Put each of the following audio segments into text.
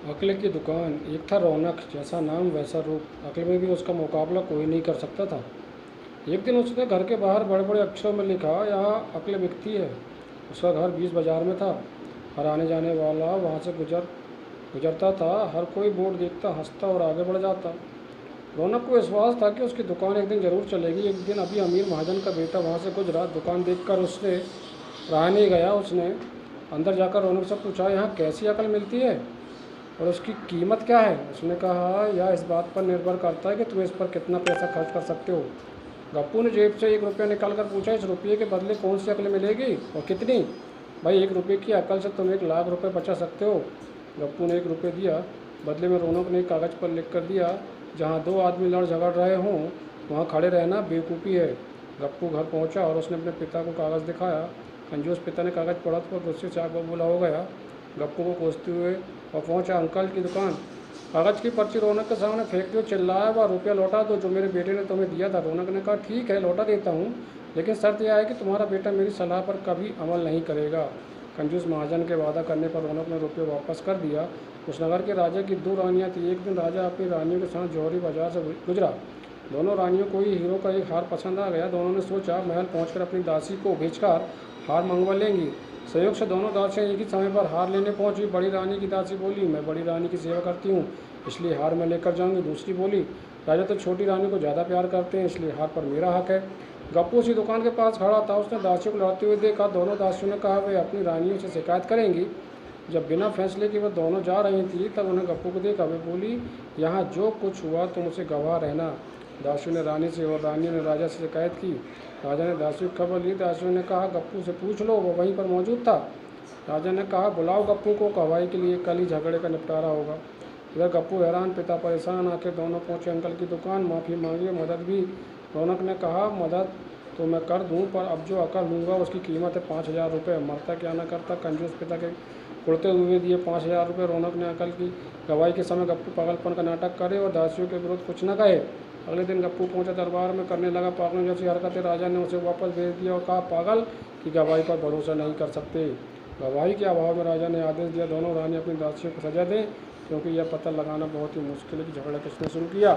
अक्ल की दुकान। एक था रौनक, जैसा नाम वैसा रूप। अक्ल में भी उसका मुकाबला कोई नहीं कर सकता था। एक दिन उसने घर के बाहर बड़े बड़े अक्षरों में लिखा, यहाँ अक्ल बिकती है। उसका घर 20 बाजार में था। हर आने जाने वाला वहाँ से गुजरता था। हर कोई बोर्ड देखता, हंसता और आगे बढ़ जाता। रौनक को विश्वास था कि उसकी दुकान एक दिन ज़रूर चलेगी। एक दिन अभी अमीर महाजन का बेटा वहाँ से गुजरा। दुकान देखकर उसने रहा नहीं गया। उसने अंदर जाकर रौनक से पूछा, यहाँ कैसी अकल मिलती है और उसकी कीमत क्या है? उसने कहा, यह इस बात पर निर्भर करता है कि तुम इस पर कितना पैसा खर्च कर सकते हो। गप्पू ने जेब से 1 रुपया निकाल कर पूछा, इस रुपये के बदले कौन सी अकल मिलेगी और कितनी? भाई, 1 रुपये की अकल से तुम 1 लाख रुपये बचा सकते हो। गप्पू ने 1 रुपये दिया। बदले में रौनक ने कागज़ पर लिख कर दिया, जहाँ 2 आदमी लड़ झगड़ रहे हों वहाँ खड़े रहना बेवकूफ़ी है। गप्पू घर पहुँचा और उसने अपने पिता को कागज़ दिखाया। कंजूस पिता ने कागज़ पढ़ा तो गुस्से से आग बबूला हो गया। गप्पू को कोसते हुए और पहुँचा अंकल की दुकान। कागज़ की पर्ची रौनक के सामने फेंकते हुए चिल्लाया, वह रुपया लौटा दो जो मेरे बेटे ने तुम्हें दिया था। रौनक ने कहा, ठीक है, लौटा देता हूँ, लेकिन शर्त यह है कि तुम्हारा बेटा मेरी सलाह पर कभी अमल नहीं करेगा। कंजूस महाजन के वादा करने पर रौनक ने रुपये वापस कर दिया। उस नगर के राजा की 2 रानियाँ थीं। एक दिन राजा अपनी रानियों के साथ जौहरी बाजार से गुजरा। दोनों रानियों को ही हीरो का एक हार पसंद आ गया। दोनों ने सोचा, महल पहुंचकर अपनी दासी को भेजकर हार मंगवा लेंगी। संयोग से दोनों दासियां एक ही समय पर हार लेने पहुंची। बड़ी रानी की दासी बोली, मैं बड़ी रानी की सेवा करती हूँ, इसलिए हार मैं लेकर जाऊंगी। दूसरी बोली, राजा तो छोटी रानी को ज़्यादा प्यार करते हैं, इसलिए हार पर मेरा हक है। गप्पू उसी दुकान के पास खड़ा था। उसने दासियों को लड़ते हुए देखा। दोनों दासियों ने कहा वे अपनी रानियों से शिकायत करेंगी। जब बिना फैसले के वह दोनों जा रही थी तब उन्हें गप्पू को देखा। वे बोली, यहाँ जो कुछ हुआ तुम उसे गवाह रहना। दासियों ने रानी से और रानियों ने राजा से शिकायत की। राजा ने दासियों की खबर ली। दासियों ने कहा, गप्पू से पूछ लो, वो वहीं पर मौजूद था। राजा ने कहा, बुलाओ गप्पू को, गवाही के लिए कल ही झगड़े का निपटारा होगा। इधर गप्पू हैरान, पिता परेशान। आखिर दोनों पहुंचे अंकल की दुकान। माफ़ी मांगी, मदद भी। रौनक ने कहा, मदद तो मैं कर दूं, पर अब जो अकल लूँगा उसकी कीमत है 5,000 रुपये। मरता क्या ना करता, कंजूस पिता के उड़ते हुए दिए 5,000 रुपये। रौनक ने अकल की गवाही के समय गप्पू पागलपन का नाटक करे और दासियों के विरुद्ध कुछ न कहे। अगले दिन गप्पू पहुंचा दरबार में, करने लगा पागलों जैसी हरकतें। राजा ने उसे वापस भेज दिया और कहा, पागल की गवाही पर भरोसा नहीं कर सकते। गवाही के अभाव में राजा ने आदेश दिया, दोनों रानी अपनी दासियों को सजा दें, क्योंकि यह पता लगाना बहुत ही मुश्किल है कि झगड़ा किसने शुरू किया।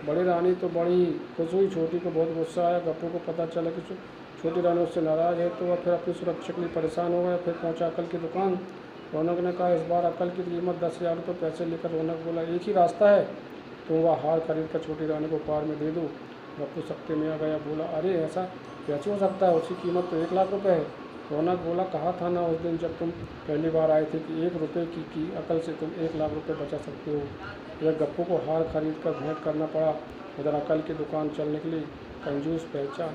बड़ी रानी तो बड़ी खुश हुई, छोटी को बहुत गुस्सा आया। गप्पू को पता चला कि छोटी रानी उससे नाराज़ है, तो वह फिर अपनी सुरक्षा के लिए परेशान हो गया। फिर पहुंचा अकल की दुकान। रौनक ने कहा, इस बार अकल की कीमत 10,000 रुपये। पैसे लेकर रौनक बोला, एक ही रास्ता है, तो वह हार खरीद कर छोटी रानी को उपहार में दे दो। गप्पू सकते में आ गया, बोला, अरे ऐसा कैसे हो सकता है, उसकी कीमत तो 1 लाख रुपये है। रौनक बोला, कहा था ना उस दिन जब तुम पहली बार आए थे कि 1 रुपये की अकल से तुम 1 लाख रुपये बचा सकते हो। यह गप्पू को हार खरीद कर भेंट करना पड़ा। उधर अकल की दुकान चलने के लिए कंजूस पहचा।